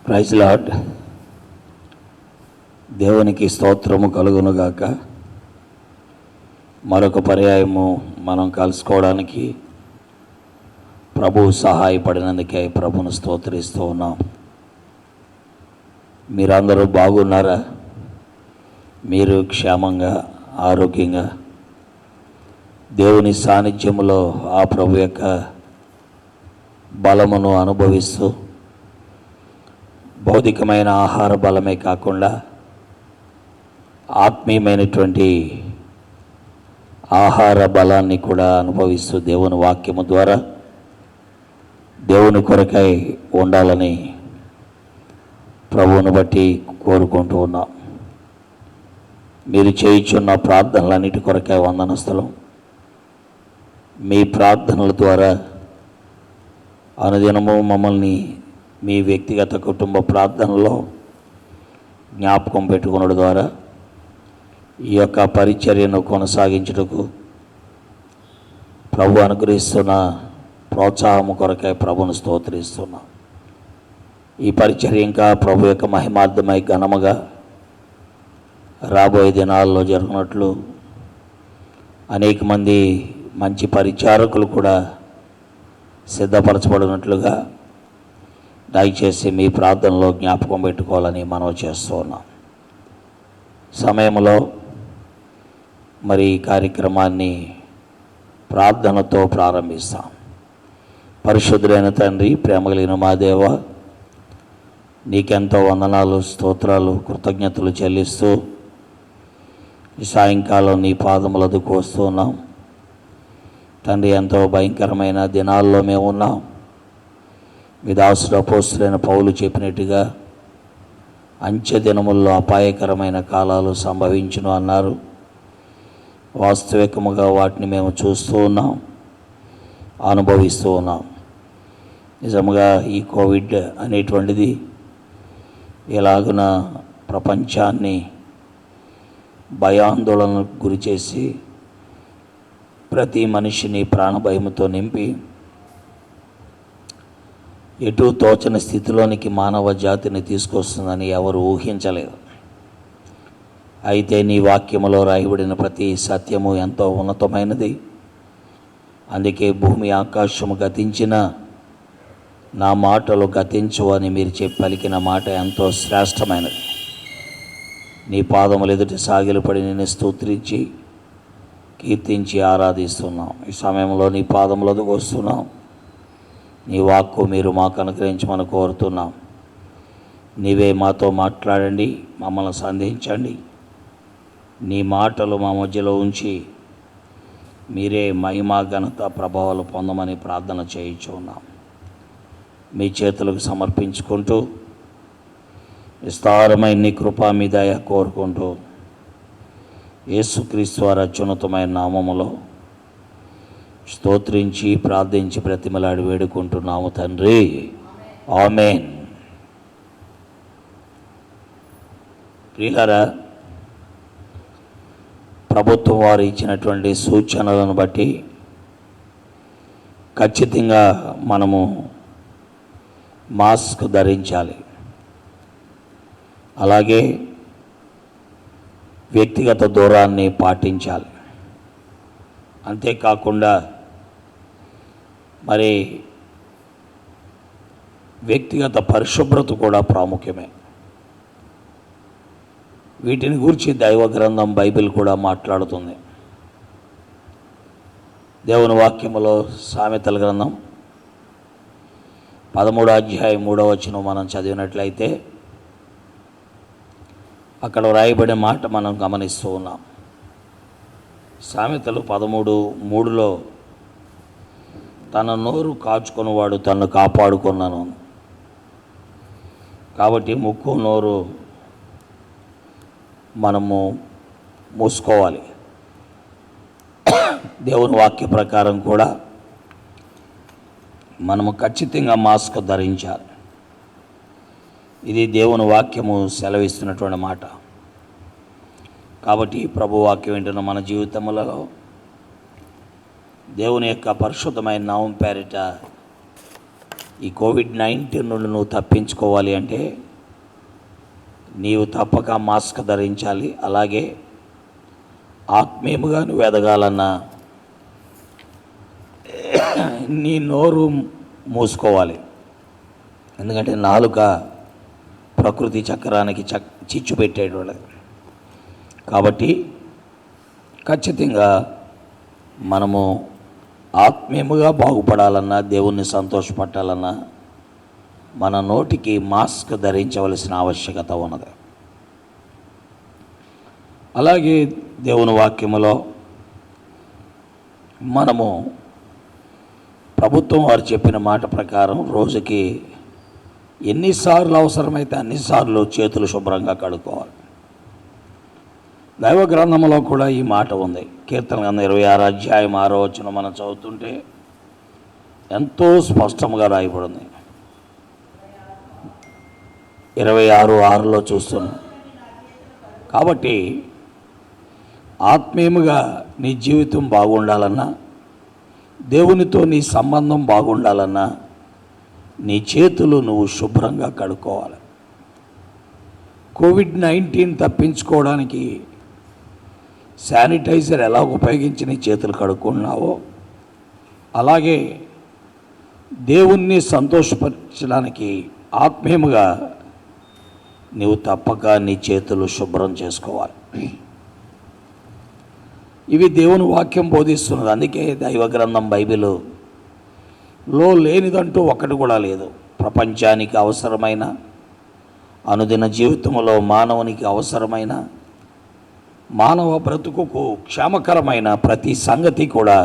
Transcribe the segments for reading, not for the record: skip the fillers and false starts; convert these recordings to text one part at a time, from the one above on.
Praise lord. దేవునికి స్తోత్రము కలుగునుగాక. మరొక పర్యాయము మనం కలుసుకోవడానికి ప్రభువు సహాయపడినందుకే ప్రభును స్తోత్రిస్తూ ఉన్నాం. మీరందరూ బాగున్నారా? మీరు క్షేమంగా ఆరోగ్యంగా దేవుని సాన్నిధ్యములో ఆ ప్రభు యొక్క బలమును అనుభవిస్తూ భౌతికమైన ఆహార బలమే కాకుండా ఆత్మీయమైనటువంటి ఆహార బలాన్ని కూడా అనుభవిస్తూ దేవుని వాక్యము ద్వారా దేవుని కొరకై ఉండాలని ప్రభువును బట్టి కోరుకుంటూ ఉన్నాం. మీరు చేయుచున్న ప్రార్థనలన్నిటి కొరకై వందనస్తులం. మీ ప్రార్థనల ద్వారా అనుదినము మమ్మల్ని మీ వ్యక్తిగత కుటుంబ ప్రార్థనలో జ్ఞాపకం పెట్టుకునడం ద్వారా ఈ యొక్క పరిచర్యను కొనసాగించుటకు ప్రభు అనుగ్రహిస్తున్న ప్రోత్సాహము కొరకై ప్రభును స్తోత్రిస్తున్నాం. ఈ పరిచర్య ఇంకా ప్రభు యొక్క మహిమార్థమై ఘనముగా రాబోయే దినాల్లో జరుగునట్లు అనేక మంది మంచి పరిచారకులు కూడా సిద్ధపరచబడినట్లుగా దయచేసి మీ ప్రార్థనలో జ్ఞాపకం పెట్టుకోవాలని మనం చేస్తూ ఉన్నాం. సమయంలో మరి ఈ కార్యక్రమాన్ని ప్రార్థనతో ప్రారంభిస్తాం. పరిశుద్ధులైన తండ్రి, ప్రేమ కలిగిన మా దేవ, నీకెంతో వందనాలు, స్తోత్రాలు, కృతజ్ఞతలు చెల్లిస్తూ ఈ సాయంకాలం నీ పాదములకు వస్తూ ఉన్నాం. తండ్రి, ఎంతో భయంకరమైన దినాల్లో మేము ఉన్నాం. మీ దాసుడు అపోస్తలుడైన పౌలు చెప్పినట్టుగా అంచె దినముల్లో అపాయకరమైన కాలాలు సంభవించును అన్నారు. వాస్తవికముగా వాటిని మేము చూస్తూ ఉన్నాం, అనుభవిస్తూ ఉన్నాం. నిజముగా ఈ కోవిడ్ అనేటువంటిది ఎలాగున ప్రపంచాన్ని భయాందోళనకు గురి చేసి ప్రతి మనిషిని ప్రాణభయముతో నింపి ఎటు తోచని స్థితిలోనికి మానవ జాతిని తీసుకొస్తుందని ఎవరు ఊహించలేదు. అయితే నీ వాక్యములో రాయబడిన ప్రతి సత్యము ఎంతో ఉన్నతమైనది. అందుకే భూమి ఆకాశము గతించిన నా మాటలు గతించు అని మీరు పలికిన మాట ఎంతో శ్రేష్టమైనది. నీ పాదములు ఎదుటి సాగిలపడి నేను స్తుతించి కీర్తించి ఆరాధిస్తున్నాం. ఈ సమయంలో నీ పాదములకు వస్తున్నాం. నీ వాక్కు మీరు మాకు అనుగ్రహించమని కోరుతున్నాం. నీవే మాతో మాట్లాడండి, మమ్మల్ని సంధించండి. నీ మాటలు మా మధ్యలో ఉంచి మీరే మహిమ ఘనత ప్రభావాలు పొందమని ప్రార్థన చేయించున్నాం. మీ చేతులకు సమర్పించుకుంటూ విస్తారమైన నీ కృపా మీ దయ కోరుకుంటూ యేసుక్రీస్తు వారి అత్యున్నతమైన నామములో స్తోత్రించి ప్రార్థించి బ్రతిమలాడి వేడుకుంటున్నాము తండ్రి, ఆమేన్. ప్రియులారా, ప్రభుత్వం వారు ఇచ్చినటువంటి సూచనలను బట్టి ఖచ్చితంగా మనము మాస్క్ ధరించాలి. అలాగే వ్యక్తిగత దూరాన్ని పాటించాలి. అంతేకాకుండా మరి వ్యక్తిగత పరిశుభ్రత కూడా ప్రాముఖ్యమే. వీటిని గురించి దైవ గ్రంథం బైబిల్ కూడా మాట్లాడుతుంది. దేవుని వాక్యములో సామెతల గ్రంథం 13వ అధ్యాయం 3వ వచనం మనం చదివినట్లయితే అక్కడ వ్రాయబడే మాట మనం గమనిస్తూ ఉన్నాం. సామెతలు 13:3లో తన నోరు కాచుకున్నవాడు తను కాపాడుకున్నాను. కాబట్టి ముక్కు నోరు మనము మూసుకోవాలి. దేవుని వాక్య ప్రకారం కూడా మనము ఖచ్చితంగా మాస్క్ ధరించాలి. ఇది దేవుని వాక్యము సెలవిస్తున్నటువంటి మాట. కాబట్టి ప్రభు వాక్యం వింటున్న మన జీవితములలో దేవుని యొక్క పరిశుద్ధమైన నామం పేరిట ఈ కోవిడ్-19 నుండి నువ్వు తప్పించుకోవాలి అంటే నీవు తప్పక మాస్క్ ధరించాలి. అలాగే ఆత్మీయముగా నువ్వు ఎదగాలన్నా నీ నోరు మూసుకోవాలి. ఎందుకంటే నాలుక ప్రకృతి చక్రానికి చిచ్చు పెట్టేటోళ్ళది. కాబట్టి ఖచ్చితంగా మనము ఆత్మీయముగా బాగుపడాలన్నా, దేవుణ్ణి సంతోషపట్టాలన్నా మన నోటికి మాస్క్ ధరించవలసిన ఆవశ్యకత ఉన్నది. అలాగే దేవుని వాక్యములో మనము ప్రభుత్వం వారు చెప్పిన మాట ప్రకారం రోజుకి ఎన్నిసార్లు అవసరమైతే అన్నిసార్లు చేతులు శుభ్రంగా కడుక్కోవాలి. దైవ గ్రంథంలో కూడా ఈ మాట ఉంది. కీర్తన గ్రంథం 26 అధ్యాయం 6వ వచనం మనం చదువుతుంటే ఎంతో స్పష్టంగా రాయబడింది. 26:6లో చూస్తున్నాం. కాబట్టి ఆత్మీయముగా నీ జీవితం బాగుండాలన్నా, దేవునితో నీ సంబంధం బాగుండాలన్నా నీ చేతులు నువ్వు శుభ్రంగా కడుక్కోవాలి. కోవిడ్-19 తప్పించుకోవడానికి శానిటైజర్ ఎలా ఉపయోగించి నీ చేతులు కడుక్కున్నావో, అలాగే దేవుణ్ణి సంతోషపరచడానికి ఆత్మీయముగా నీవు తప్పక నీ చేతులు శుభ్రం చేసుకోవాలి. ఇవి దేవుని వాక్యం బోధిస్తున్నది. అందుకే దైవ గ్రంథం బైబిల్లో లేనిదంటూ ఒక్కటి కూడా లేదు. ప్రపంచానికి అవసరమైన, అనుదిన జీవితంలో మానవునికి అవసరమైన, మానవ బ్రతుకుకు క్షేమకరమైన ప్రతి సంగతి కూడా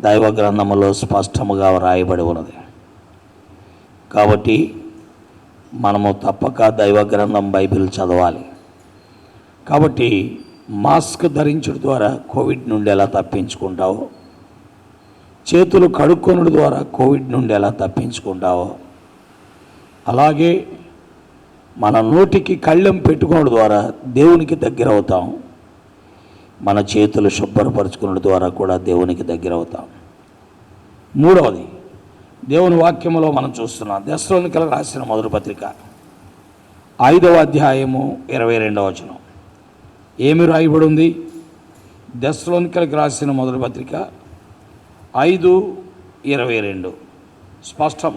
దైవ గ్రంథములో స్పష్టముగా వ్రాయబడి ఉన్నది. కాబట్టి మనము తప్పక దైవ గ్రంథం బైబిల్ చదవాలి. కాబట్టి మాస్క్ ధరించడం ద్వారా కోవిడ్ నుండి ఎలా తప్పించుకుంటావో, చేతులు కడుక్కొనడం ద్వారా కోవిడ్ నుండి ఎలా తప్పించుకుంటావో, అలాగే మన నోటికి కళ్ళెం పెట్టుకోవడం ద్వారా దేవునికి దగ్గర అవుతాం. మన చేతులు శుభ్రపరచుకున్న ద్వారా కూడా దేవునికి దగ్గర అవుతాం. మూడవది, దేవుని వాక్యములో మనం చూస్తున్నాం. దెస్సలోనికలకు రాసిన మొదటి పత్రిక 5వ అధ్యాయము 22వ వచనం ఏమి రాయబడి ఉంది? దెస్సలోనికలకు రాసిన మొదటి పత్రిక 5:22 స్పష్టం.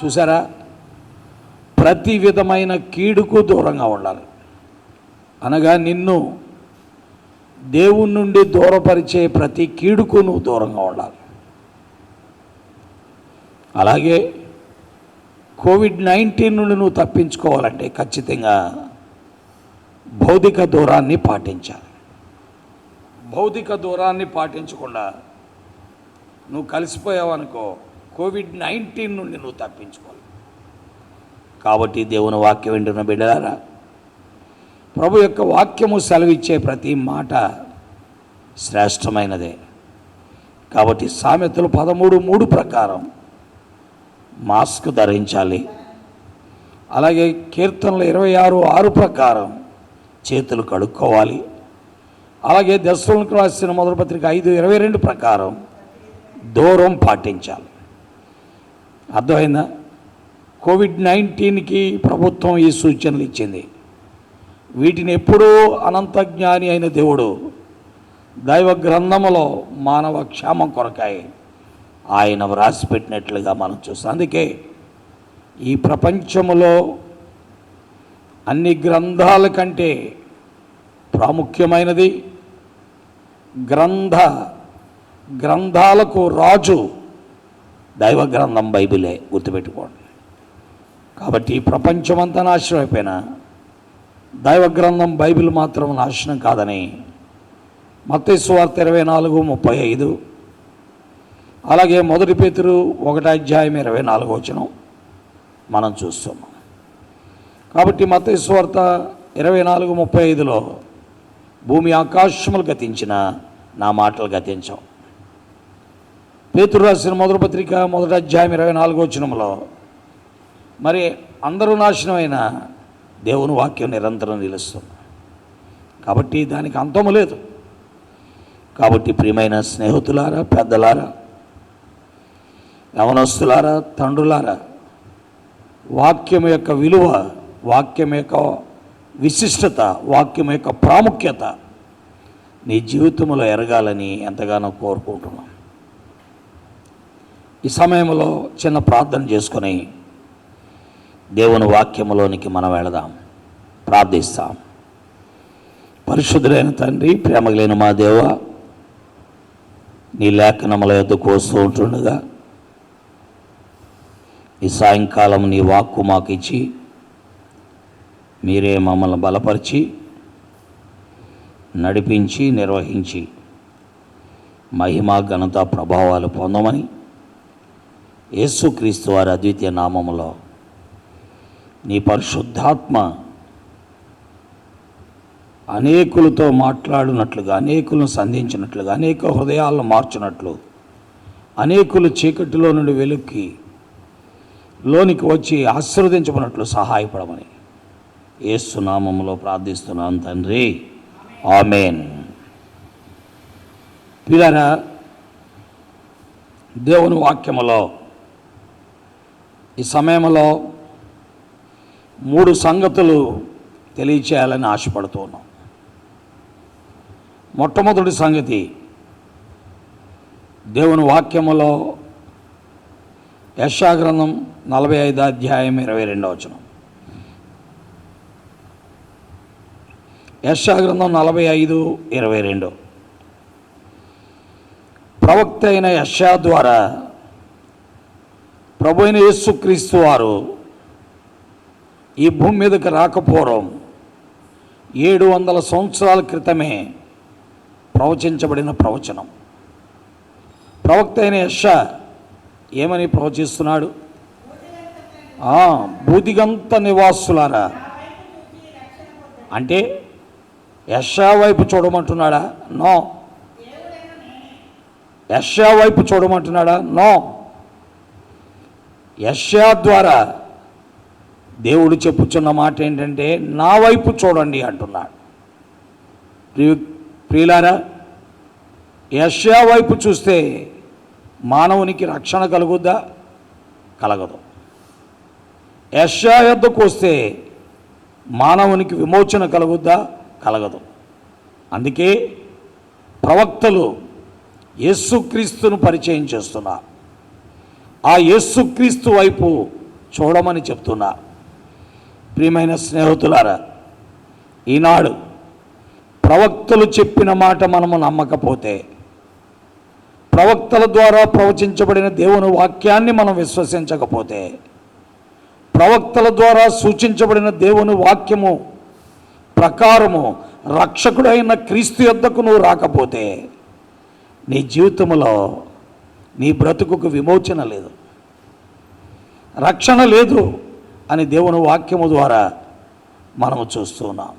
చూసారా? ప్రతి విధమైన కీడుకు దూరంగా ఉండాలి. అనగా నిన్ను దేవుని నుండి దూరపరిచే ప్రతి కీడుకు నువ్వు దూరంగా ఉండాలి. అలాగే కోవిడ్-19 నుండి నువ్వు తప్పించుకోవాలంటే ఖచ్చితంగా భౌతిక దూరాన్ని పాటించాలి. భౌతిక దూరాన్ని పాటించకుండా నువ్వు కలిసిపోయావనుకో, కోవిడ్-19 నుండి నువ్వు తప్పించుకోవాలి. కాబట్టి దేవుని వాక్యం వింటున్న బిడ్డలారా, ప్రభు యొక్క వాక్యము సెలవిచ్చే ప్రతి మాట శ్రేష్టమైనదే. కాబట్టి సామెతలు 13:3 ప్రకారం మాస్క్ ధరించాలి. అలాగే కీర్తనలు 26:6 ప్రకారం చేతులు కడుక్కోవాలి. అలాగే దెస్సలోనికలకు రాసిన మొదటి పత్రిక 5:22 ప్రకారం దూరం పాటించాలి. అర్థమైందా? కోవిడ్-19కి ప్రభుత్వం ఈ సూచనలు ఇచ్చింది. వీటిని ఎప్పుడూ అనంత జ్ఞాని అయిన దేవుడు దైవ గ్రంథములో మానవ క్షేమం కొరకాయ ఆయన వ్రాసిపెట్టినట్లుగా మనం చూస్తాం. అందుకే ఈ ప్రపంచములో అన్ని గ్రంథాల కంటే ప్రాముఖ్యమైనది గ్రంథాలకు రాజు దైవ గ్రంథం బైబిలే. గుర్తుపెట్టుకోండి. కాబట్టి ప్రపంచమంతా నాశనం అయిపోయినా దైవ గ్రంథం బైబిల్ మాత్రం నాశనం కాదని మత్తయి సువార్త 24:35, అలాగే 1 పేతురు 1:24 వచనం మనం చూస్తున్నాం. కాబట్టి మత్తయి సువార్త 24:35లో భూమి ఆకాశములు గతించిన నా మాటలు గతించవు. పేతురు రాసిన మొదటి పత్రిక 1:24 వచనంలో మరి అందరూ నాశనమైన దేవుని వాక్యం నిరంతరం నిలుస్తుంది. కాబట్టి దానికి అంతము లేదు. కాబట్టి ప్రియమైన స్నేహితులారా, పెద్దలారా, యవనస్తులారా, తండ్రులారా, వాక్యం యొక్క విలువ, వాక్యం యొక్క విశిష్టత, వాక్యం యొక్క ప్రాముఖ్యత నీ జీవితంలో ఎరగాలని ఎంతగానో కోరుకుంటున్నాం. ఈ సమయంలో చిన్న ప్రార్థన చేసుకొని దేవుని వాక్యములోనికి మనం వెళదాం, ప్రార్థిస్తాం. పరిశుద్ధులైన తండ్రి, ప్రేమగలైన మా దేవ, నీ లేఖనముల యొద్దకు వస్తూ ఉంటుండగా ఈ సాయంకాలం నీ వాక్కు మాకు ఇచ్చి మీరే మమ్మల్ని బలపరిచి నడిపించి నిర్వహించి మహిమ ఘనత ప్రభావాలు పొందమని యేసుక్రీస్తు వారి అద్వితీయ నామములో నీ పరిశుద్ధాత్మ అనేకులతో మాట్లాడినట్లుగా, అనేకులను సంధించినట్లుగా, అనేక హృదయాలను మార్చినట్లు, అనేకులు చీకటిలో నుండి వెలుక్కి లోనికి వచ్చి ఆశీర్వదించబడినట్లు సహాయపడమని యేసు నామములో ప్రార్థిస్తున్నాను తండ్రి, ఆమేన్. పిల్లరా, దేవుని వాక్యములో ఈ సమయంలో 3 సంగతులు తెలియచేయాలని ఆశపడుతున్నాం. మొట్టమొదటి సంగతి, దేవుని వాక్యములో యెషయా గ్రంథం 45 అధ్యాయం 22వ వచనం. యెషయా గ్రంథం 45:22. ప్రవక్త అయిన యెషయా ద్వారా ప్రభు అయిన యేసుక్రీస్తు వారు ఈ భూమి మీదకి రాకపోవడం 700 సంవత్సరాల క్రితమే ప్రవచించబడిన ప్రవచనం. ప్రవక్త అయిన యెషయా ఏమని ప్రవచిస్తున్నాడు? భూదిగంత నివాసులారా అంటే యెషయా వైపు చూడమంటున్నాడా? నో. యెషయా వైపు చూడమంటున్నాడా? నో. యెషయా ద్వారా దేవుడు చెప్పుచున్న మాట ఏంటంటే, నా వైపు చూడండి అంటున్నాడు. ప్రియులారా, యెషయా వైపు చూస్తే మానవునికి రక్షణ కలుగుద్దా? కలగదు. యెషయా యొద్దకు వస్తే మానవునికి విమోచన కలుగుద్దా? కలగదు. అందుకే ప్రవక్తలు యేసుక్రీస్తును పరిచయం చేస్తున్నా, ఆ యేసుక్రీస్తు వైపు చూడమని చెప్తున్నా. ప్రియమైన స్నేహితులారా, ఈనాడు ప్రవక్తలు చెప్పిన మాట మనము నమ్మకపోతే, ప్రవక్తల ద్వారా ప్రవచించబడిన దేవుని వాక్యాన్ని మనం విశ్వసించకపోతే, ప్రవక్తల ద్వారా సూచించబడిన దేవుని వాక్యము ప్రకారము రక్షకుడైన క్రీస్తు యొద్దకు నువ్వు రాకపోతే నీ జీవితంలో నీ బ్రతుకుకు విమోచన లేదు, రక్షణ లేదు అని దేవుని వాక్యము ద్వారా మనము చూస్తున్నాం.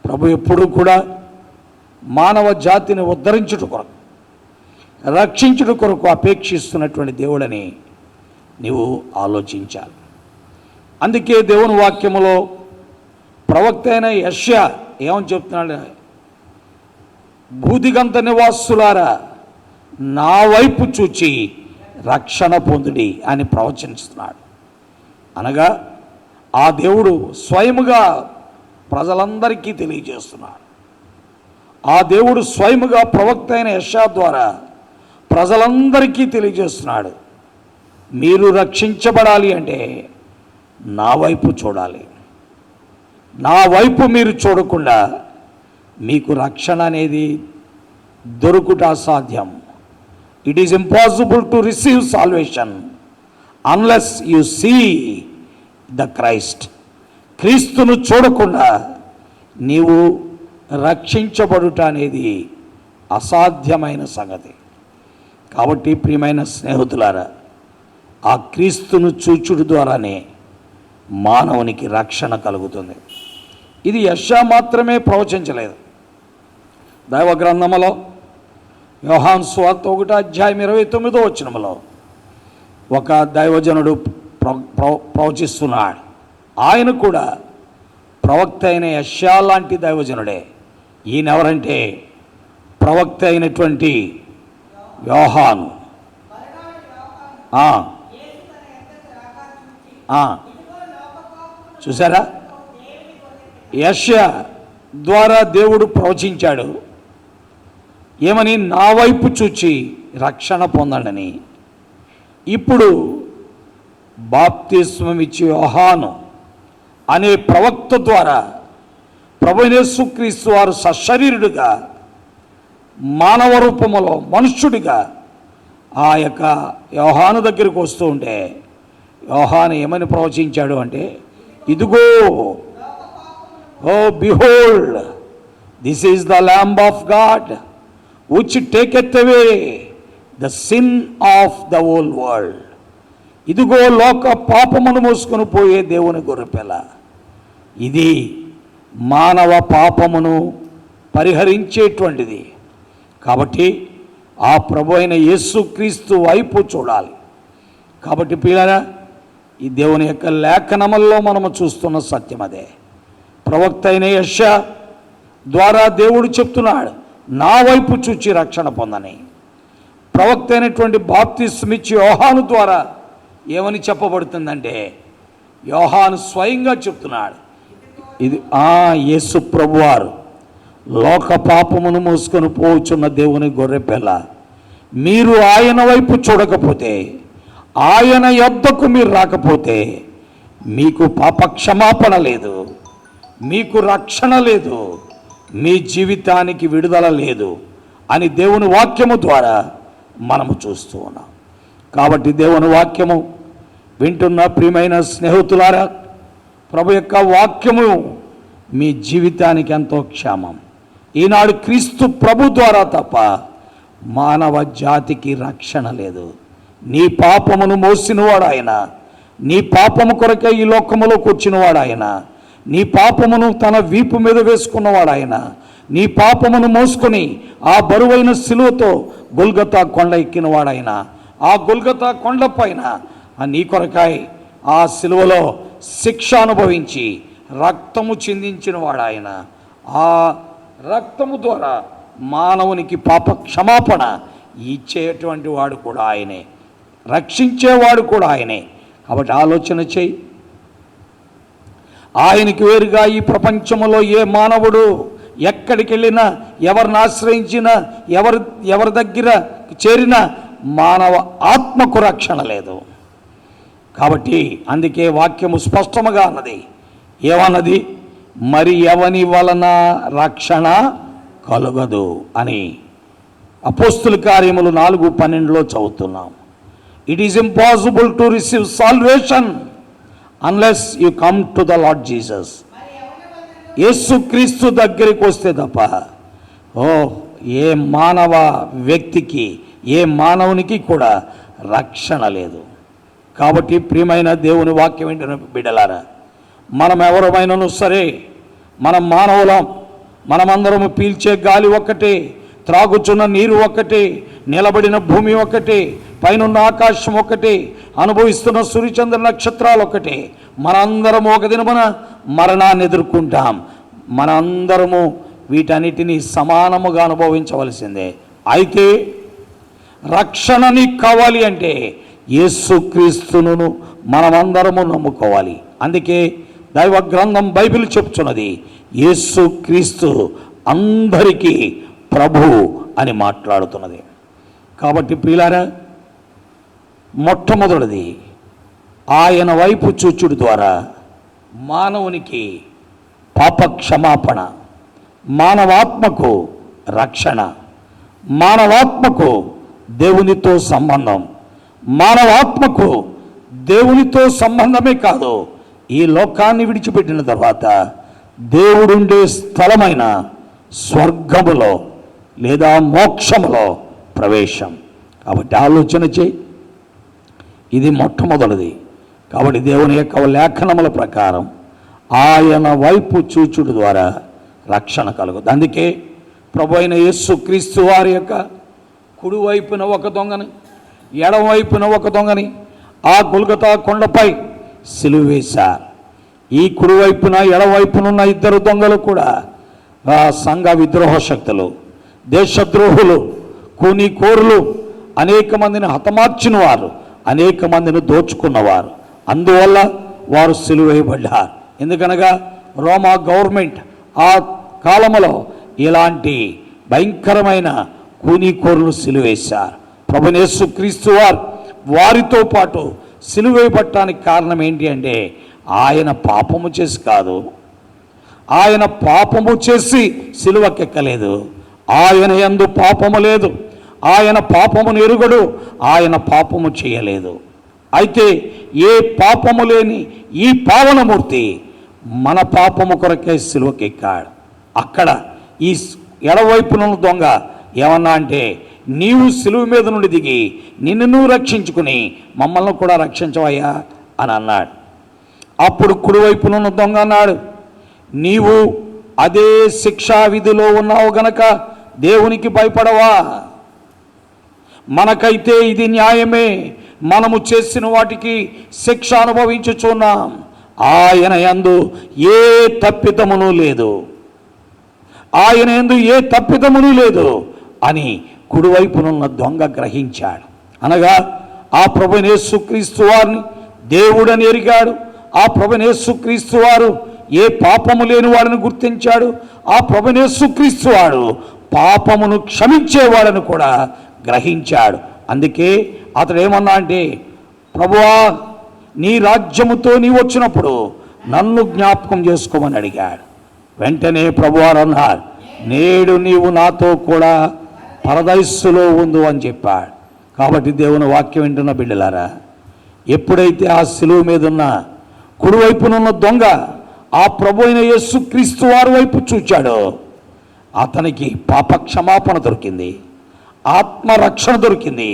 ప్రభు ఎప్పుడూ కూడా మానవ జాతిని ఉద్ధరించుట కొరకు, రక్షించుట కొరకు అపేక్షిస్తున్నటువంటి దేవుడని నీవు ఆలోచించాలి. అందుకే దేవుని వాక్యములో ప్రవక్త అయిన యెషయా ఏమని చెప్తున్నాడు? భూదిగంత నివాసులారా నా వైపు చూచి రక్షణ పొందుడి అని ప్రవచిస్తున్నాడు. అనగా ఆ దేవుడు స్వయముగా ప్రజలందరికీ తెలియజేస్తున్నాడు. ఆ దేవుడు స్వయముగా ప్రవక్త అయిన యెషయా ద్వారా ప్రజలందరికీ తెలియజేస్తున్నాడు, మీరు రక్షించబడాలి అంటే నా వైపు చూడాలి. నా వైపు మీరు చూడకుండా మీకు రక్షణ అనేది దొరుకుట అసాధ్యం. It is impossible to receive salvation unless you see the Christ. క్రీస్తును చూడకుండా నీవు రక్షించబడుట అనేది అసాధ్యమైన సంగతి. కాబట్టి ప్రియమైన స్నేహితులారా, ఆ క్రీస్తును చూచుడు ద్వారానే మానవునికి రక్షణ కలుగుతుంది. ఇది యెషయా మాత్రమే ప్రవచించలేదు. దైవ గ్రంథములో యోహాను సువార్త 1 అధ్యాయం 29వ వచనములో ఒక దైవజనుడు ప్రవచిస్తున్నాడు. ఆయన కూడా ప్రవక్త అయిన యెషయా లాంటి దైవజనుడే. ఈయన ఎవరంటే ప్రవక్త అయినటువంటి యోహాను. ఆ, ఆ, చూసారా, యెషయా ద్వారా దేవుడు ప్రవచించాడు ఏమని? నా వైపు చూచి రక్షణ పొందండని. ఇప్పుడు బాప్తిస్మం ఇచ్చి యోహాను అనే ప్రవక్త ద్వారా ప్రభువైన యేసుక్రీస్తు వారు సశరీరుడుగా మానవ రూపములో మనుష్యుడిగా ఆ యొక్క యోహాను దగ్గరికి వస్తూ ఉంటే యోహాను ఏమని ప్రవచించాడు అంటే, ఇదిగో, oh behold, this is the lamb of God which taketh away the sin of the whole world. ఇదిగో లోక పాపమును మోసుకొని పోయే దేవుని గొర్రెపిల్ల. ఇది మానవ పాపమును పరిహరించేటువంటిది. కాబట్టి ఆ ప్రభు అయిన యేసుక్రీస్తు వైపు చూడాలి. కాబట్టి పిల్లరా, ఈ దేవుని యొక్క లేఖనముల్లో మనము చూస్తున్న సత్యం అదే. ప్రవక్త అయిన యెషయా ద్వారా దేవుడు చెప్తున్నాడు, నా వైపు చూచి రక్షణ పొందని. ప్రవక్త అయినటువంటి బాప్తిస్మిచ్చి యోహాను ద్వారా ఏమని చెప్పబడుతుందంటే, యోహాను స్వయంగా చెప్తున్నాడు, ఇది యేసు ప్రభువారు లోక పాపమును మోసుకొని పోచున్న దేవుని గొర్రెపిల్ల. మీరు ఆయన వైపు చూడకపోతే, ఆయన యొద్దకు మీరు రాకపోతే మీకు పాప క్షమాపణ లేదు, మీకు రక్షణ లేదు, మీ జీవితానికి విడుదల లేదు అని దేవుని వాక్యము ద్వారా మనము చూస్తూ ఉన్నాం. కాబట్టి దేవుని వాక్యము వింటున్న ప్రియమైన స్నేహితులారా, ప్రభు యొక్క వాక్యము మీ జీవితానికి ఎంతో క్షేమం. ఈనాడు క్రీస్తు ప్రభు ద్వారా తప్ప మానవ జాతికి రక్షణ లేదు. నీ పాపమును మోసినవాడు ఆయన, నీ పాపము కొరకే ఈ లోకములోకి వచ్చినవాడు ఆయన, నీ పాపమును తన వీపు మీద వేసుకున్నవాడు ఆయన, నీ పాపమును మోసుకొని ఆ బరువైన శిలువతో గొల్గొతా కొండ ఎక్కినవాడు ఆయన. ఆ గొల్గొతా కొండ పైన నీ కొరకాయ ఆ శిలువలో శిక్ష అనుభవించి రక్తము చిందించినవాడు ఆయన. ఆ రక్తము ద్వారా మానవునికి పాప క్షమాపణ ఇచ్చేటువంటి వాడు కూడా ఆయనే, రక్షించేవాడు కూడా ఆయనే. కాబట్టి ఆలోచన చేయి, ఆయనకి వేరుగా ఈ ప్రపంచంలో ఏ మానవుడు ఎక్కడికి వెళ్ళినా, ఎవరిని ఆశ్రయించినా, ఎవరి దగ్గర చేరినా మానవ ఆత్మకు రక్షణ లేదు. కాబట్టి అందుకే వాక్యము స్పష్టముగా అన్నది, ఏమన్నది? మరి ఎవని వలన రక్షణ కలుగదు అని అపోస్తుల కార్యములు 4:12 చదువుతున్నాం. It is impossible to receive salvation unless you come to the lord Jesus. యేసుక్రీస్తు దగ్గరికి వస్తే తప్ప ఏ మానవ వ్యక్తికి, ఏ మానవునికి కూడా రక్షణ లేదు. కాబట్టి ప్రియమైన దేవుని వాక్యం ఏంటనే బిడ్డలారా, మనం ఎవరమైనాను సరే, మనం మానవులం, మనమందరము పీల్చే గాలి ఒక్కటే, త్రాగుచున్న నీరు ఒక్కటే, నిలబడిన భూమి ఒక్కటే, పైనున్న ఆకాశం ఒక్కటే, అనుభవిస్తున్న సూర్యచంద్ర నక్షత్రాలు ఒక్కటే. మనందరము ఒక దినమున మరణాన్ని ఎదుర్కొంటాం. మనందరము వీటన్నిటినీ సమానముగా అనుభవించవలసిందే. అయితే రక్షణ నీకు కావాలి అంటే యేసుక్రీస్తును మనమందరము నమ్ముకోవాలి. అందుకే దైవ గ్రంథం బైబిల్ చెప్తున్నది, యేసుక్రీస్తు అందరికీ ప్రభు అని మాట్లాడుతున్నది. కాబట్టి ప్రియులారా, మొట్టమొదటిది ఆయన వైపు చూచుడు ద్వారా మానవునికి పాప క్షమాపణ, మానవాత్మకు రక్షణ, మానవాత్మకు దేవునితో సంబంధం. మానవాత్మకు దేవునితో సంబంధమే కాదు, ఈ లోకాన్ని విడిచిపెట్టిన తర్వాత దేవుడుండే స్థలమైన స్వర్గములో లేదా మోక్షములో ప్రవేశం. కాబట్టి ఆలోచన చేయి, ఇది మొట్టమొదటిది. కాబట్టి దేవుని యొక్క లేఖనముల ప్రకారం ఆయన వైపు చూచుడు ద్వారా రక్షణ కలుగుతుంది. అందుకే ప్రభు అయిన యేసుక్రీస్తు వారి యొక్క కుడివైపున ఒక దొంగని, ఎడమవైపున ఒక దొంగని ఆ గొల్గొతా కొండపై సిలువ వేశారు. ఈ కుడివైపున ఎడమవైపునున్న ఇద్దరు దొంగలు కూడా సంఘ విద్రోహ శక్తులు, దేశద్రోహులు, కూనీకోరులు, అనేక మందిని హతమార్చిన వారు. అనేక మందిని దోచుకున్నవారు. అందువల్ల వారు సిలువేయబడ్డారు. ఎందుకనగా రోమా గవర్నమెంట్ ఆ కాలంలో ఇలాంటి భయంకరమైన కూనీకోరులు సిలువేశారు. ప్రభువైన యేసుక్రీస్తు వారు వారితో పాటు సిలువేయబడటానికి కారణం ఏంటి అంటే ఆయన పాపము చేసి కాదు, ఆయన పాపము చేసి సిలువకెక్కలేదు. ఆయన యందు పాపము లేదు, ఆయన పాపమును ఎరుగడు, ఆయన పాపము చేయలేదు. అయితే ఏ పాపము లేని ఈ పావనమూర్తి మన పాపము కొరకే సిలువకెక్కాడు. అక్కడ ఈ ఎడవైపున దొంగ ఏమన్నా అంటే, నీవు సిలువ మీద నుండి దిగి నిన్ను నువ్వు రక్షించుకుని మమ్మల్ని కూడా రక్షించవయ్యా అని అన్నాడు. అప్పుడు కుడివైపునున్న దొంగ అన్నాడు, నీవు అదే శిక్షా విధిలో ఉన్నావు గనక దేవునికి భయపడవా? మనకైతే ఇది న్యాయమే, మనము చేసిన వాటికి శిక్ష అనుభవించుచున్నాం, ఆయన యందు ఏ తప్పిదమును లేదు, ఆయన యందు ఏ తప్పిదమును లేదు అని కుడివైపునున్న దొంగ గ్రహించాడు. అనగా ఆ ప్రభువైన యేసుక్రీస్తు వారిని దేవుడని ఎరిగాడు. ఆ ప్రభువైన యేసుక్రీస్తు వారు ఏ పాపము లేని వాడిని గుర్తించాడు. ఆ ప్రభువైన యేసుక్రీస్తు వాడు పాపమును క్షమించేవాడని కూడా గ్రహించాడు. అందుకే అతడు ఏమన్నా అంటే, ప్రభువా నీ రాజ్యముతో నీ వచ్చినప్పుడు నన్ను జ్ఞాపకం చేసుకోమని అడిగాడు. వెంటనే ప్రభువారు అన్నారు, నేడు నీవు నాతో కూడా పరదైస్సులో ఉండు అని చెప్పాడు. కాబట్టి దేవుని వాక్యం వింటున్న బిడ్డలారా, ఎప్పుడైతే ఆ సిలువ మీద ఉన్న కుడివైపునున్న దొంగ ఆ ప్రభువైన యేసుక్రీస్తు వారి వైపు చూచాడో అతనికి పాప క్షమాపణ దొరికింది, ఆత్మరక్షణ దొరికింది,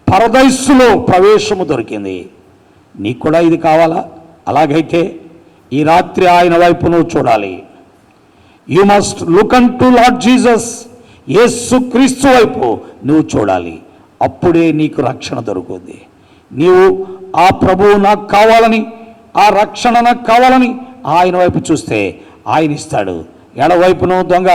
పరదైస్సులో ప్రవేశము దొరికింది. నీకు కూడా ఇది కావాలా? అలాగైతే ఈ రాత్రి ఆయన వైపు నువ్వు చూడాలి. You must look an to lord Jesus. యేసుక్రీస్తు వైపు నువ్వు చూడాలి. అప్పుడే నీకు రక్షణ దొరుకుతుంది. నీవు ఆ ప్రభువు నాకు కావాలని, ఆ రక్షణ నాకు కావాలని ఆయన వైపు చూస్తే ఆయన ఇస్తాడు. ఎడవైపున దొంగ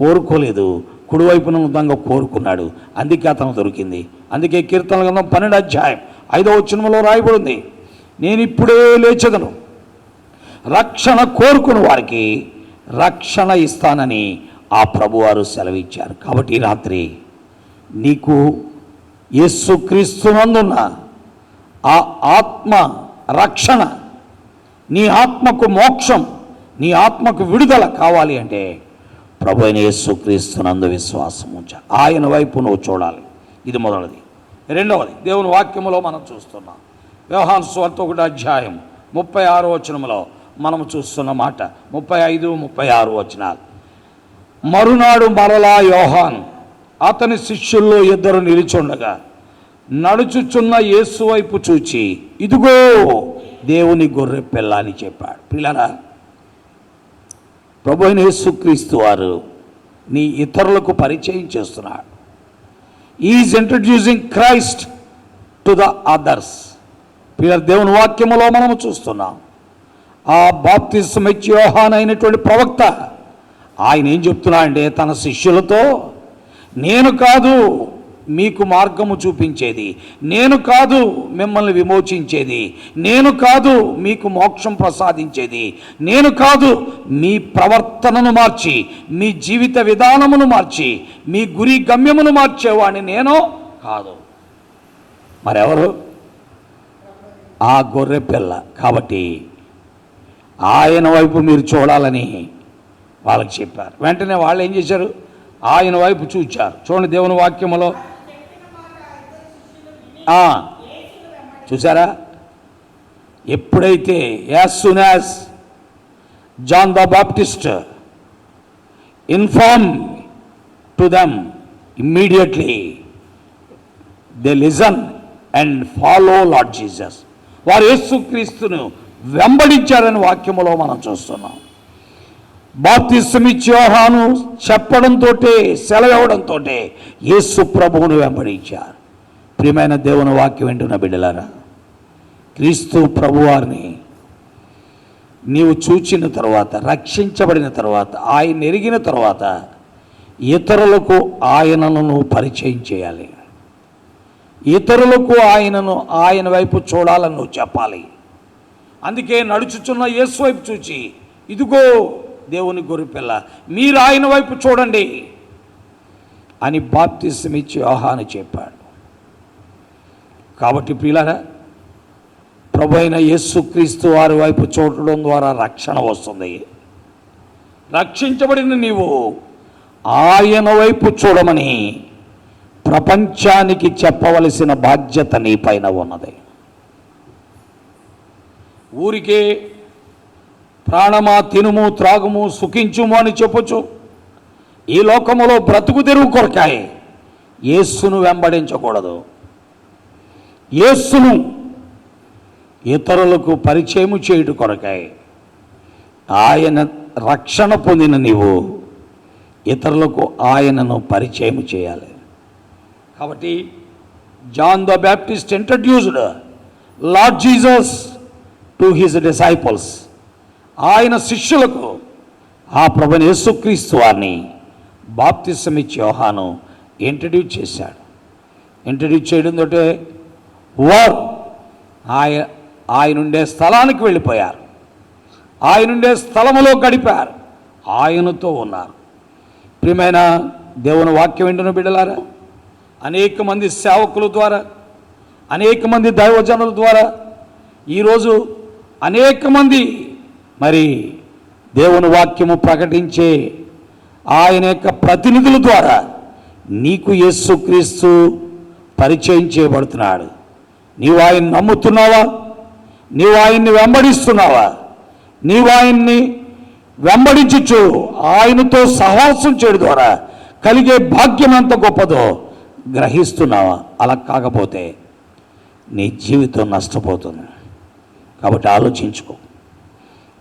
కోరుకోలేదు, కుడివైపున దొంగ కోరుకున్నాడు. అందుకే అతను దొరికింది. అందుకే కీర్తనల గ్రంథం 12వ అధ్యాయం 5వ వచనంలో రాయబడింది, నేను ఇప్పుడే లేచెదను, రక్షణ కోరుకుని వారికి రక్షణ ఇస్తానని ఆ ప్రభువారు సెలవిచ్చారు. కాబట్టి ఈ రాత్రి నీకు యేసుక్రీస్తునందున్న ఆ ఆత్మ రక్షణ, నీ ఆత్మకు మోక్షం, నీ ఆత్మకు విడుదల కావాలి అంటే ప్రభు అయిన యేసుక్రీస్తునందు విశ్వాసం ఉంచాలి. ఆయన వైపు నువ్వు చూడాలి. ఇది మొదటిది. రెండవది, దేవుని వాక్యములో మనం చూస్తున్నాం. యోహాను సువార్త 1వ అధ్యాయం 36వ వచనములో మనం చూస్తున్న మాట, 35, 36 వచనాలు. మరునాడు మరలా యోహాను అతని శిష్యుల్లో 2 నిలిచుండగా నడుచుచున్న యేసు వైపు చూచి, ఇదిగో దేవుని గొర్రె పిల్ల అని చెప్పాడు. పిల్లరా, ప్రభు అయిన యేసుక్రీస్తు వారు నీ ఇతరులకు పరిచయం చేస్తున్నాడు. Is introducing Christ to the others. పిల్లలు, దేవుని వాక్యములో మనము చూస్తున్నాం. ఆ బాప్తిస్మం ఇచ్చే యోహాను అయినటువంటి ప్రవక్త ఆయన ఏం చెప్తున్నా అంటే తన శిష్యులతో, నేను కాదు మీకు మార్గము చూపించేది, నేను కాదు మిమ్మల్ని విమోచించేది, నేను కాదు మీకు మోక్షం ప్రసాదించేది, నేను కాదు మీ ప్రవర్తనను మార్చి, మీ జీవిత విధానమును మార్చి, మీ గురి గమ్యమును మార్చేవాడిని నేను కాదు. మరెవరు? ఆ గొర్రె పిల్ల. కాబట్టి ఆయన వైపు మీరు చూడాలని వాళ్ళకి చెప్పారు. వెంటనే వాళ్ళు ఏం చేశారు? ఆయన వైపు చూచారు. చూడండి దేవుని వాక్యములో చూసారా? ఎప్పుడైతే as soon as John the Baptist inform to them, immediately they listen and follow Lord Jesus. వారు యేసుక్రీస్తును వెంబడించారని వాక్యములో మనం చూస్తున్నాం. బాప్తిస్మం ఇచ్చే యోహాను చెప్పడంతో, సెలవివ్వడంతో యేసు ప్రభువును వెంబడించారు. ప్రియమైన దేవుని వాక్యం వింటున్న బిడ్డలారా, క్రీస్తు ప్రభువారిని నీవు చూచిన తర్వాత, రక్షించబడిన తర్వాత, ఆయన ఎరిగిన తర్వాత ఇతరులకు ఆయనను నువ్వు పరిచయం చేయాలి. ఇతరులకు ఆయన వైపు చూడాలని నువ్వు చెప్పాలి. అందుకే నడుచుచున్న యేసు వైపు చూచి, ఇదిగో దేవుని గొర్రెపిల్ల, మీరు ఆయన వైపు చూడండి అని బాప్తిసం ఇచ్చి యోహాను చెప్పాడు. కాబట్టి ప్రియులారా, ప్రభు అయిన యేసుక్రీస్తు వారి వైపు చూడడం ద్వారా రక్షణ వస్తుంది. రక్షించబడిన నీవు ఆయన వైపు చూడమని ప్రపంచానికి చెప్పవలసిన బాధ్యత నీ పైన ఉన్నది. ఊరికే ప్రాణమా తినుము త్రాగుము సుఖించుము అని చెప్పొచ్చు. ఈ లోకములో బ్రతుకు తెరువు కొరకాయ యేసును వెంబడించకూడదు. యేసును ఇతరులకు పరిచయం చేయుట కొరకాయ, ఆయన రక్షణ పొందిన నీవు ఇతరులకు ఆయనను పరిచయం చేయాలి. కాబట్టి John the Baptist introduced Lord Jesus to his disciples. ఆయన శిష్యులకు ఆ ప్రభువైన యేసుక్రీస్తు వారిని బాప్తిసం ఇచ్చి యోహాను ఇంట్రడ్యూస్ చేశాడు. ఇంట్రడ్యూస్ చేయడంతో వారు ఆయన ఉండే స్థలానికి వెళ్ళిపోయారు. ఆయన ఉండే స్థలములో గడిపారు, ఆయనతో ఉన్నారు. ప్రియమైన దేవుని వాక్యం వింటున్న బిడ్డలారా, అనేక మంది సేవకుల ద్వారా, అనేక మంది దైవజనుల ద్వారా ఈరోజు అనేక మంది మరి దేవుని వాక్యము ప్రకటించే ఆయన యొక్క ప్రతినిధుల ద్వారా నీకు యేసుక్రీస్తు పరిచయం చేయబడుతున్నాడు. నీవు ఆయన్ని నమ్ముతున్నావా? నీవు ఆయన్ని వెంబడిస్తున్నావా? నీవు ఆయన్ని వెంబడించు ఆయనతో సహవాసం చేయడం ద్వారా కలిగే భాగ్యం ఎంత గొప్పదో గ్రహిస్తున్నావా? అలా కాకపోతే నీ జీవితం నష్టపోతుంది. కాబట్టి ఆలోచించుకో,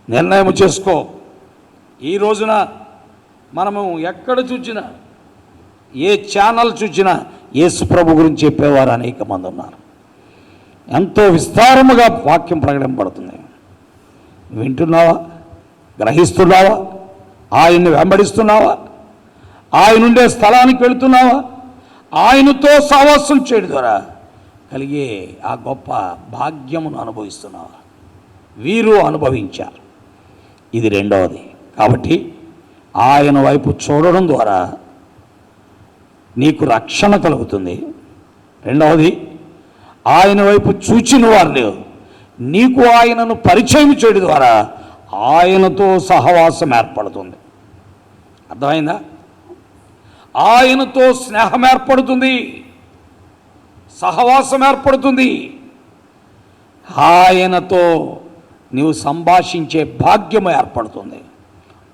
నిర్ణయం చేసుకో. ఈ రోజున మనము ఎక్కడ చూసినా, ఏ ఛానల్ చూసినా యేసు ప్రభు గురించి చెప్పేవారు అనేక మంది ఉన్నారు. ఎంతో విస్తారముగా వాక్యం ప్రకటింపబడుతుంది. వింటున్నావా? గ్రహిస్తున్నావా? ఆయన్ని వెంబడిస్తున్నావా? ఆయన ఉండే స్థలానికి వెళుతున్నావా? ఆయనతో సహవాసం చేయడం ద్వారా కలిగే ఆ గొప్ప భాగ్యమును అనుభవిస్తున్నావా? వీరు అనుభవించారు. ఇది రెండవది. కాబట్టి ఆయన వైపు చూడడం ద్వారా నీకు రక్షణ కలుగుతుంది. రెండవది, ఆయన వైపు చూచిన వారు నీకు ఆయనను పరిచయం చేయడం ద్వారా ఆయనతో సహవాసం ఏర్పడుతుంది. అర్థమైందా? ఆయనతో స్నేహం ఏర్పడుతుంది, సహవాసం ఏర్పడుతుంది. ఆయనతో నీవు సంభాషించే భాగ్యం ఏర్పడుతుంది.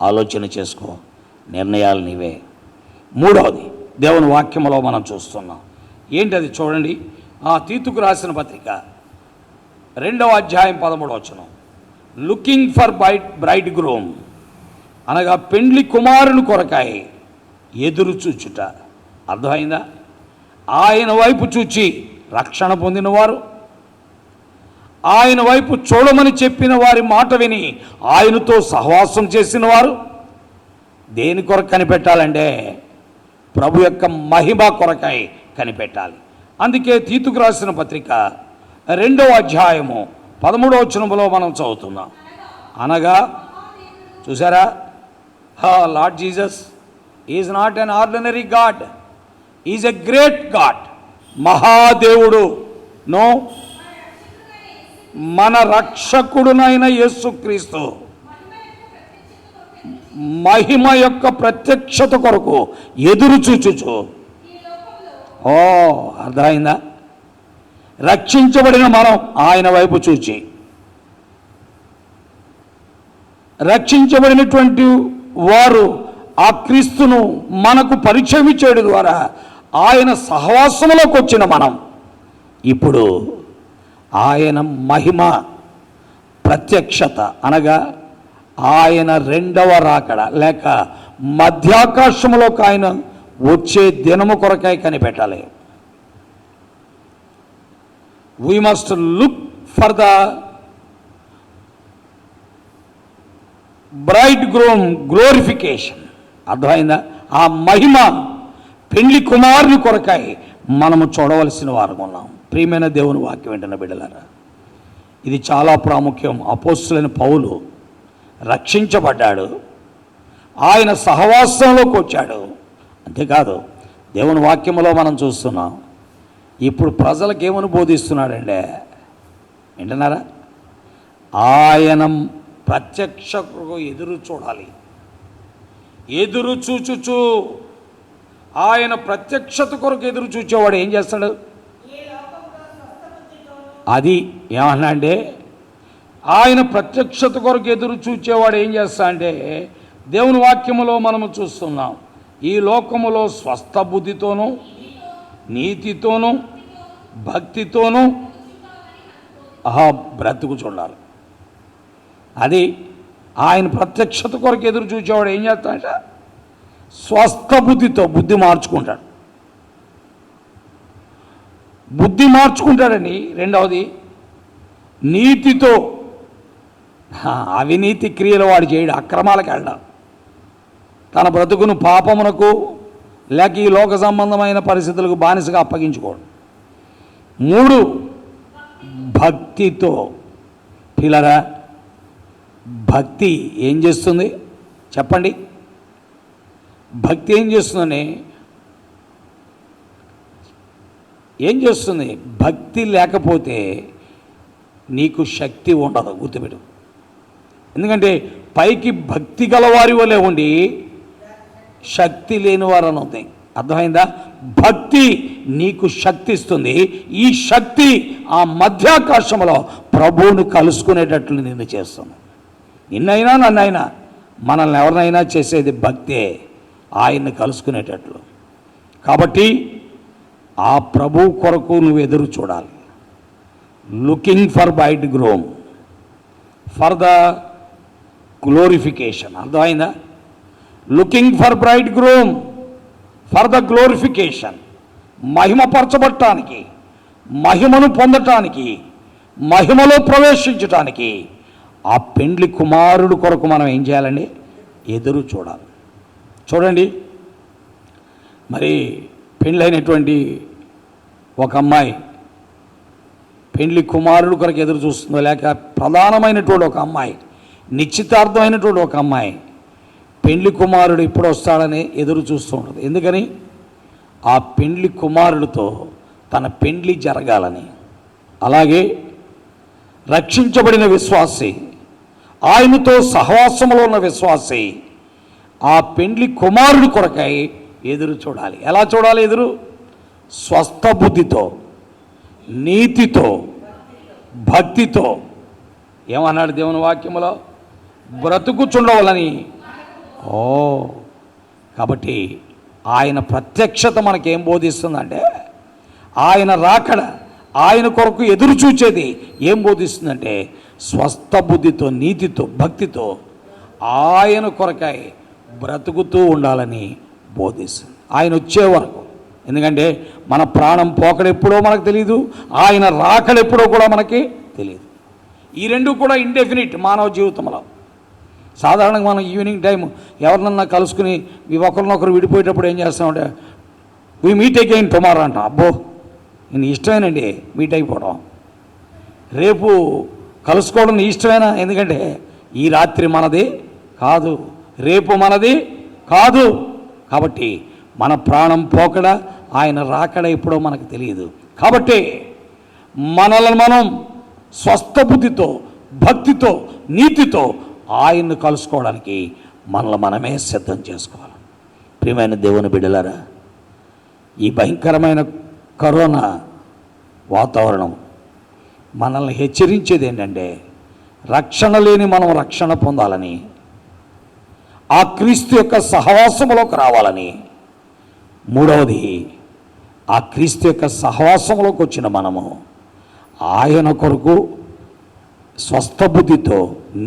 ఆలోచన చేసుకో, నిర్ణయాలు నీవే. మూడవది, దేవుని వాక్యములో మనం చూస్తున్నాం. ఏంటది చూడండి. తీతుకు రాసిన పత్రిక 2వ అధ్యాయం 13వ వచనం. లుకింగ్ ఫర్ బ్రైడ్ గ్రూమ్, అనగా పెండ్లి కుమారుని కొరకాయ ఎదురు చూచుట. అర్థమైందా? ఆయన వైపు చూచి రక్షణ పొందినవారు, ఆయన వైపు చూడమని చెప్పిన వారి మాట విని ఆయనతో సహవాసం చేసిన వారు దేని కొరకు కనిపెట్టాలంటే ప్రభు యొక్క మహిమ కొరకై కనిపెట్టాలి. అందుకే తీతుకు రాసిన పత్రిక 2వ అధ్యాయము 13వ వచనంలో మనం చదువుతున్నాం. అనగా చూసారా, lord Jesus is not an ordinary God, is a great God. మహాదేవుడు నో, మన రక్షకుడునైన యేసుక్రీస్తు మహిమ యొక్క ప్రత్యక్షత కొరకు ఎదురు చూచుచు. అర్థమైందా? రక్షించబడిన మనం ఆయన వైపు చూచి, రక్షించబడినటువంటి వారు ఆ క్రీస్తును మనకు పరిచయం చేయడం ద్వారా ఆయన సహవాసంలోకి వచ్చిన మనం ఇప్పుడు ఆయన మహిమ ప్రత్యక్షత, అనగా ఆయన రెండవ రాకడ లేక మధ్యాకాశంలోకి ఆయన వచ్చే దినము కొరకై కనిపెట్టాలి. We must look for the bride groom glorification. అర్థమైందా? ఆ మహిమ పెండ్లి కుమారుని కొరకై మనము చూడవలసిన వారు ఉన్నాం. ప్రియమైన దేవుని వాక్యం వెంటనే బిడ్డలారా, ఇది చాలా ప్రాముఖ్యం. అపోస్తులైన పౌలు రక్షించబడ్డాడు, ఆయన సహవాసంలోకి వచ్చాడు. అంతేకాదు దేవుని వాక్యంలో మనం చూస్తున్నాం, ఇప్పుడు ప్రజలకు ఏమని బోధిస్తున్నాడంటే, వింటున్నారా? ఆయన ప్రత్యక్షకు ఎదురు చూడాలి. ఎదురు చూచుచు, ఆయన ప్రత్యక్షత కొరకు ఎదురు చూచేవాడు ఏం చేస్తాడు? అది ఏమన్నా అంటే, ఆయన ప్రత్యక్షత కొరకు ఎదురు చూచేవాడు ఏం చేస్తా అంటే, దేవుని వాక్యములో మనము చూస్తున్నాం, ఈ లోకములో స్వస్థ బుద్ధితోనూ నీతితోనూ భక్తితోనూ బ్రతుకు చూడాలి. అది ఆయన ప్రత్యక్షత కొరకు ఎదురు చూచేవాడు ఏం చేస్తాడంట? స్వస్థ బుద్ధితో బుద్ధి మార్చుకుంటాడు. బుద్ధి మార్చుకుంటాడని. రెండవది నీతితో, అవినీతి క్రియలు వాడు చేయడు, అక్రమాలకు వెళ్ళడం, తన బ్రతుకును పాపమునకు లేక ఈ లోక సంబంధమైన పరిస్థితులకు బానిసగా అప్పగించుకోడు. 3 భక్తితో. పిల్లరా, భక్తి ఏం చేస్తుంది చెప్పండి? భక్తి ఏం చేస్తుందని, ఏం చేస్తుంది? భక్తి లేకపోతే నీకు శక్తి ఉండదు, గుర్తుపెట్టు. ఎందుకంటే పైకి భక్తి గలవారి వలె ఉండి శక్తి లేనివారు అని ఉంది. అర్థమైందా? భక్తి నీకు శక్తి ఇస్తుంది. ఈ శక్తి ఆ మధ్యాకాశంలో ప్రభువును కలుసుకునేటట్లు నిన్ను చేస్తుంది. నిన్నైనా నన్నైనా మనల్ని ఎవరినైనా చేసేది భక్తే, ఆయన్ని కలుసుకునేటట్లు. కాబట్టి ఆ ప్రభు కొరకు నువ్వు ఎదురు చూడాలి. Looking for bride groom for the glorification. అర్థమైందా? Looking for bride groom for the glorification. మహిమపరచబడటానికి, మహిమను పొందటానికి, మహిమలో ప్రవేశించటానికి ఆ పెండ్లి కుమారుడు కొరకు మనం ఏం చేయాలండి? ఎదురు చూడాలి. చూడండి, మరి పెండ్లైనటువంటి ఒక అమ్మాయి పెండ్లి కుమారుడు కొరకు ఎదురు చూస్తుందో, లేక ప్రధానమైనటువంటి ఒక అమ్మాయి, నిశ్చితార్థమైనటువంటి ఒక అమ్మాయి పెండ్లి కుమారుడు ఇప్పుడు వస్తాడని ఎదురు చూస్తూ ఉంటుంది. ఎందుకని? ఆ పెండ్లి కుమారుడితో తన పెండ్లి జరగాలని. అలాగే రక్షించబడిన విశ్వాసి, ఆయనతో సహవాసంలో ఉన్న విశ్వాసి ఆ పెండ్లి కుమారుడి కొరకై ఎదురు చూడాలి. ఎలా చూడాలి ఎదురు? స్వస్థ బుద్ధితో, నీతితో, భక్తితో. ఏమన్నాడు దేవుని వాక్యములో? బ్రతుకుచుండవలని. కాబట్టి ఆయన ప్రత్యక్షత మనకేం బోధిస్తుందంటే, ఆయన రాకడ, ఆయన కొరకు ఎదురు చూచేది ఏం బోధిస్తుందంటే, స్వస్థ బుద్ధితో, నీతితో, భక్తితో ఆయన కొరకై బ్రతుకుతూ ఉండాలని బోధిస్తుంది ఆయన వచ్చే వరకు. ఎందుకంటే మన ప్రాణం పోకడెప్పుడో మనకు తెలియదు, ఆయన రాకడెప్పుడో కూడా మనకి తెలియదు. ఈ రెండు కూడా ఇండెఫినిట్ మానవ జీవితంలో. సాధారణంగా మనం ఈవినింగ్ టైం ఎవరినన్నా కలుసుకుని ఒకరినొకరు విడిపోయేటప్పుడు ఏం చేస్తామంటే, వీ మీట్ అగైన్ టుమారో అంట. అబ్బో, నేను ఇష్టమేనండి మీట్ అయిపోవడం, రేపు కలుసుకోవడం ఇష్టమేనా? ఎందుకంటే ఈ రాత్రి మనది కాదు, రేపు మనది కాదు. కాబట్టి మన ప్రాణం పోకడ, ఆయన రాకడ ఎప్పుడో మనకు తెలియదు. కాబట్టి మనల్ని మనం స్వస్థ బుద్ధితో, భక్తితో, నీతితో ఆయన్ను కలుసుకోవడానికి మనల్ని మనమే సిద్ధం చేసుకోవాలి. ప్రియమైన దేవుని బిడ్డలారా, ఈ భయంకరమైన కరోనా వాతావరణం మనల్ని హెచ్చరించేది ఏంటంటే, రక్షణ లేని మనం రక్షణ పొందాలని, ఆ క్రీస్తు యొక్క సహవాసంలోకి రావాలని. మూడవది, ఆ క్రీస్తు యొక్క సహవాసంలోకి వచ్చిన మనము ఆయన కొరకు స్వస్థ బుద్ధితో,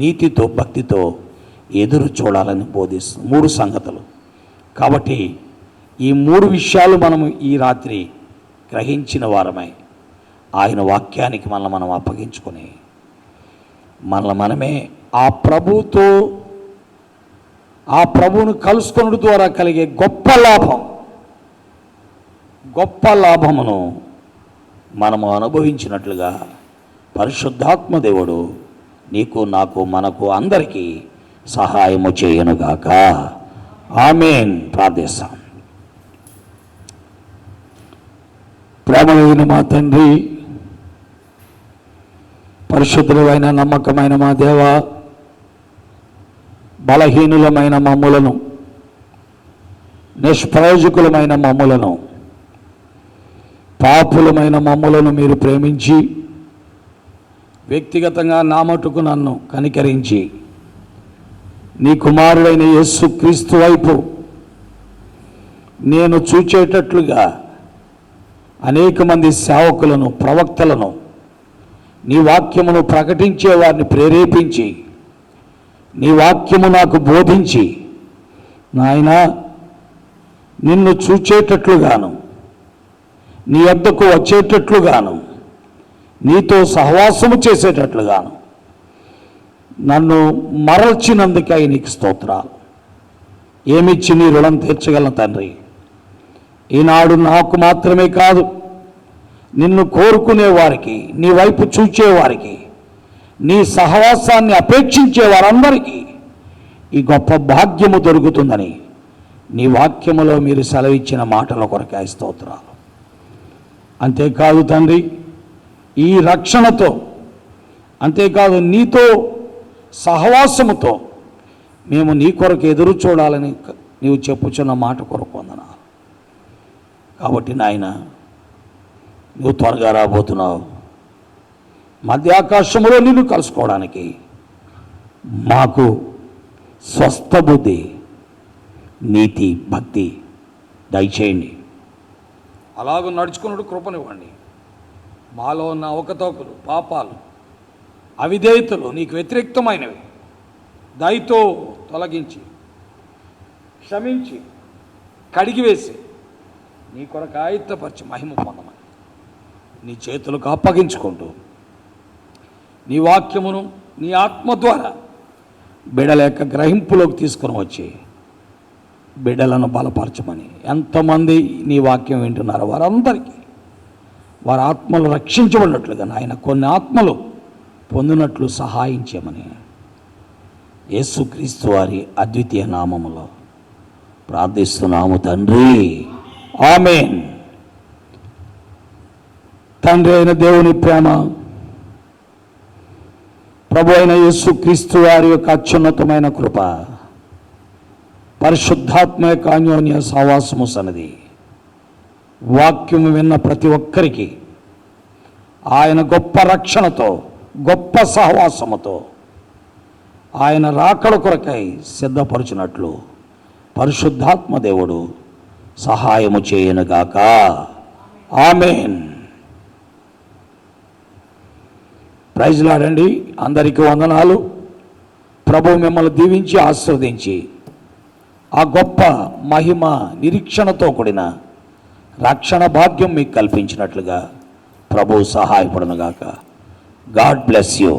నీతితో, భక్తితో ఎదురు చూడాలని బోధిస్తుంది. 3 సంగతులు. కాబట్టి ఈ 3 విషయాలు మనము ఈ రాత్రి గ్రహించిన వారమై ఆయన వాక్యానికి మనల్ని మనం అప్పగించుకొని మనల్ని మనమే ఆ ప్రభుతో, ఆ ప్రభువును కలుసుకొనుట ద్వారా కలిగే గొప్ప లాభం, గొప్ప లాభమును మనము అనుభవించినట్లుగా పరిశుద్ధాత్మ దేవుడు నీకు, నాకు, మనకు అందరికీ సహాయము చేయనుగాక. ఆమేన్. ప్రార్థిస్తాం. ప్రేమమైన మా తండ్రి, పరిశుద్ధులైన నమ్మకమైన మా దేవ, బలహీనులమైన మమ్ములను, నిష్ప్రయోజకులమైన మమ్ములను, పాపులమైన మమ్ములను మీరు ప్రేమించి వ్యక్తిగతంగా నా మటుకు నన్ను కనికరించి నీ కుమారుడైన యేసుక్రీస్తు వైపు నేను చూచేటట్లుగా అనేక మంది సేవకులను, ప్రవక్తలను, నీ వాక్యమును ప్రకటించే వారిని ప్రేరేపించి నీ వాక్యము నాకు బోధించి నాయనా నిన్ను చూచేటట్లుగాను, నీ వద్దకు వచ్చేటట్లుగాను, నీతో సహవాసము చేసేటట్లుగాను నన్ను మరల్చినందుకై నీకు స్తోత్రాలు. ఏమిచ్చి నీ రుణం తీర్చగలను తండ్రి. ఈనాడు నాకు మాత్రమే కాదు, నిన్ను కోరుకునే వారికి, నీ వైపు చూచేవారికి, నీ సహవాసాన్ని అపేక్షించే వారందరికీ ఈ గొప్ప భాగ్యము దొరుకుతుందని నీ వాక్యములో మీరు సెలవిచ్చిన మాటల కొరకే స్తోత్రాలు. అంతేకాదు తండ్రి, ఈ రక్షణతో, అంతేకాదు నీతో సహవాసముతో మేము నీ కొరకు ఎదురు చూడాలని నీవు చెప్పుచున్న మాట కొరకు వందనాలు. కాబట్టి నాయన, నువ్వు త్వరగా రాబోతున్నావు. మధ్యాకాశంలో నిన్ను కలుసుకోవడానికి మాకు స్వస్థ బుద్ధి, నీతి, భక్తి దయచేయండి. అలాగ నడుచుకున్నట్టు కృపనివ్వండి. మాలో ఉన్న అవకతవకలు, పాపాలు, అవిధేయతలు, నీకు వ్యతిరేక్తమైనవి దయతో తొలగించి, క్షమించి, కడిగివేసి నీ కొరకు ఆయుత్తపరిచి మహిమ పొందమని నీ చేతులకు అప్పగించుకుంటూ నీ వాక్యమును నీ ఆత్మ ద్వారా బిడ్డల యొక్క గ్రహింపులోకి తీసుకుని వచ్చి బిడ్డలను బలపరచమని, ఎంతమంది నీ వాక్యం వింటున్నారో వారందరికీ వారి ఆత్మలు రక్షించబడినట్లుగా నాయన కొన్ని ఆత్మలు పొందినట్లు సహాయం చేయమని యేసుక్రీస్తు వారి అద్వితీయ నామములో ప్రార్థిస్తున్నాము తండ్రి. ఆమేన్. తండ్రి అయిన దేవుని ప్రేమ, ప్రభు అయిన యేసుక్రీస్తు వారి యొక్క అత్యున్నతమైన కృప, పరిశుద్ధాత్మ యొక్క అన్యోన్య సహవాసము సన్నది వాక్యము విన్న ప్రతి ఒక్కరికి ఆయన గొప్ప రక్షణతో, గొప్ప సహవాసముతో ఆయన రాకడ కొరకై సిద్ధపరచునట్లు పరిశుద్ధాత్మ దేవుడు సహాయము చేయనుగాక. ఆమేన్. Praise lord. అందరికీ వందనాలు. ప్రభువు మిమ్మల్ని దీవించి ఆశీర్వదించి ఆ గొప్ప మహిమ నిరీక్షణతో కూడిన రక్షణ భాగ్యం మీకు కల్పించినట్లుగా ప్రభువు సహాయపడునుగాక. God bless you.